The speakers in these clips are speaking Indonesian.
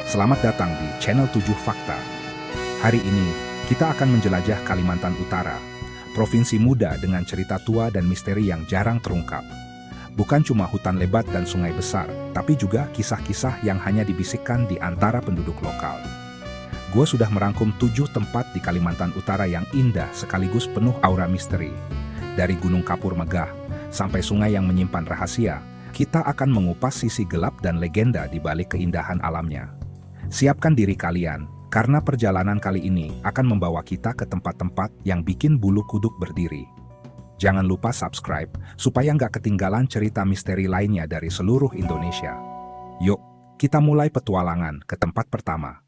Selamat datang di channel 7 Fakta. Hari ini, kita akan menjelajah Kalimantan Utara, provinsi muda dengan cerita tua dan misteri yang jarang terungkap. Bukan cuma hutan lebat dan sungai besar, tapi juga kisah-kisah yang hanya dibisikkan di antara penduduk lokal. Gua sudah merangkum 7 tempat di Kalimantan Utara yang indah sekaligus penuh aura misteri. Dari Gunung Kapur megah, sampai sungai yang menyimpan rahasia, kita akan mengupas sisi gelap dan legenda di balik keindahan alamnya. Siapkan diri kalian, karena perjalanan kali ini akan membawa kita ke tempat-tempat yang bikin bulu kuduk berdiri. Jangan lupa subscribe, supaya nggak ketinggalan cerita misteri lainnya dari seluruh Indonesia. Yuk, kita mulai petualangan ke tempat pertama.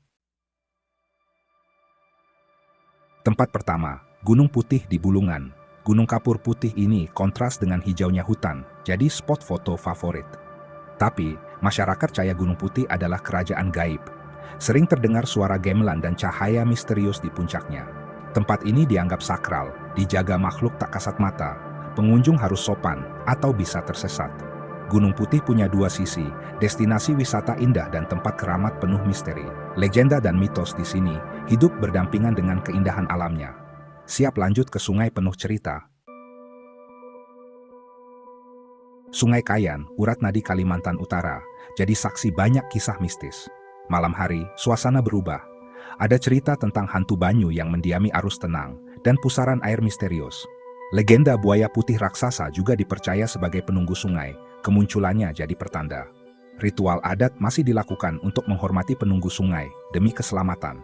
Tempat pertama, Gunung Putih di Bulungan. Gunung Kapur putih ini kontras dengan hijaunya hutan, jadi spot foto favorit. Tapi, masyarakat percaya Gunung Putih adalah kerajaan gaib. Sering terdengar suara gamelan dan cahaya misterius di puncaknya. Tempat ini dianggap sakral, dijaga makhluk tak kasat mata. Pengunjung harus sopan, atau bisa tersesat. Gunung Putih punya dua sisi, destinasi wisata indah dan tempat keramat penuh misteri. Legenda dan mitos di sini hidup berdampingan dengan keindahan alamnya. Siap lanjut ke sungai penuh cerita. Sungai Kayan, urat nadi Kalimantan Utara, jadi saksi banyak kisah mistis. Malam hari, suasana berubah. Ada cerita tentang hantu banyu yang mendiami arus tenang, dan pusaran air misterius. Legenda buaya putih raksasa juga dipercaya sebagai penunggu sungai, kemunculannya jadi pertanda. Ritual adat masih dilakukan untuk menghormati penunggu sungai, demi keselamatan.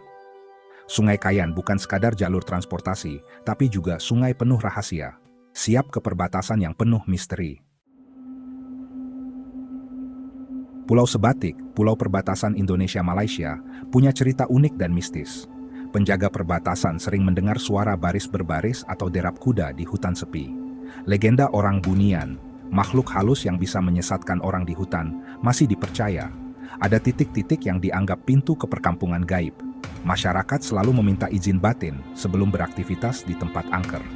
Sungai Kayan bukan sekadar jalur transportasi, tapi juga sungai penuh rahasia. Siap ke perbatasan yang penuh misteri. Pulau Sebatik, pulau perbatasan Indonesia-Malaysia, punya cerita unik dan mistis. Penjaga perbatasan sering mendengar suara baris berbaris atau derap kuda di hutan sepi. Legenda orang Bunian, makhluk halus yang bisa menyesatkan orang di hutan, masih dipercaya. Ada titik-titik yang dianggap pintu ke perkampungan gaib. Masyarakat selalu meminta izin batin sebelum beraktivitas di tempat angker.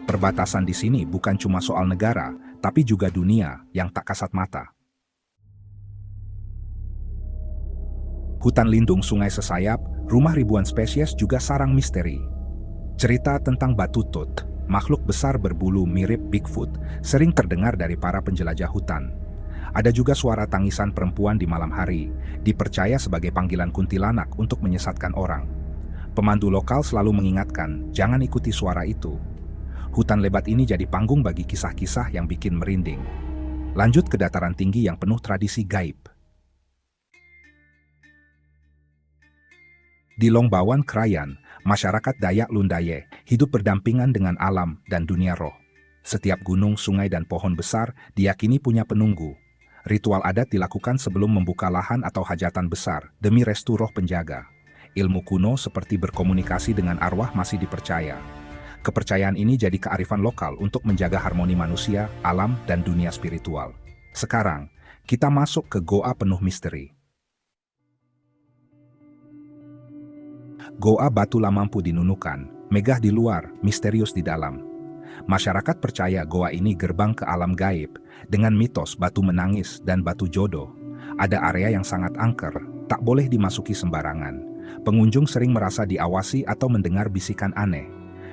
Perbatasan di sini bukan cuma soal negara, tapi juga dunia yang tak kasat mata. Hutan lindung Sungai Sesayap, rumah ribuan spesies juga sarang misteri. Cerita tentang batu tut, makhluk besar berbulu mirip Bigfoot, sering terdengar dari para penjelajah hutan. Ada juga suara tangisan perempuan di malam hari, dipercaya sebagai panggilan kuntilanak untuk menyesatkan orang. Pemandu lokal selalu mengingatkan, jangan ikuti suara itu. Hutan lebat ini jadi panggung bagi kisah-kisah yang bikin merinding. Lanjut ke dataran tinggi yang penuh tradisi gaib. Di Longbawan Krayan, masyarakat Dayak Lundaye hidup berdampingan dengan alam dan dunia roh. Setiap gunung, sungai, dan pohon besar diyakini punya penunggu. Ritual adat dilakukan sebelum membuka lahan atau hajatan besar demi restu roh penjaga. Ilmu kuno seperti berkomunikasi dengan arwah masih dipercaya. Kepercayaan ini jadi kearifan lokal untuk menjaga harmoni manusia, alam, dan dunia spiritual. Sekarang, kita masuk ke goa penuh misteri. Goa Batu Lamampu di Nunukan, megah di luar, misterius di dalam. Masyarakat percaya goa ini gerbang ke alam gaib, dengan mitos batu menangis dan batu jodoh. Ada area yang sangat angker, tak boleh dimasuki sembarangan. Pengunjung sering merasa diawasi atau mendengar bisikan aneh.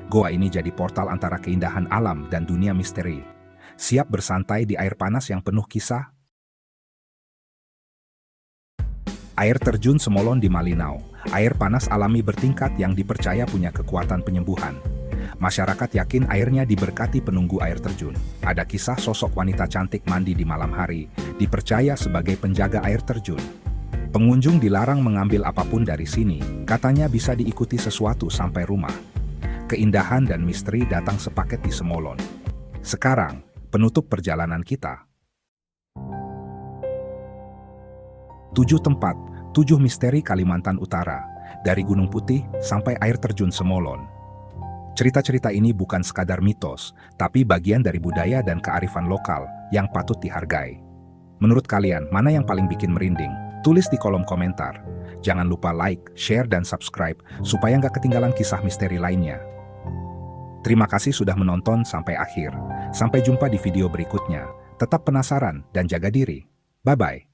Goa ini jadi portal antara keindahan alam dan dunia misteri. Siap bersantai di air panas yang penuh kisah? Air terjun Semolon di Malinau, air panas alami bertingkat yang dipercaya punya kekuatan penyembuhan. Masyarakat yakin airnya diberkati penunggu air terjun. Ada kisah sosok wanita cantik mandi di malam hari, dipercaya sebagai penjaga air terjun. Pengunjung dilarang mengambil apapun dari sini, katanya bisa diikuti sesuatu sampai rumah. Keindahan dan misteri datang sepaket di Semolon. Sekarang, penutup perjalanan kita. 7 tempat, 7 misteri Kalimantan Utara, dari Gunung Putih sampai air terjun Semolon. Cerita-cerita ini bukan sekadar mitos, tapi bagian dari budaya dan kearifan lokal yang patut dihargai. Menurut kalian, mana yang paling bikin merinding? Tulis di kolom komentar. Jangan lupa like, share, dan subscribe, supaya nggak ketinggalan kisah misteri lainnya. Terima kasih sudah menonton sampai akhir. Sampai jumpa di video berikutnya. Tetap penasaran dan jaga diri. Bye-bye.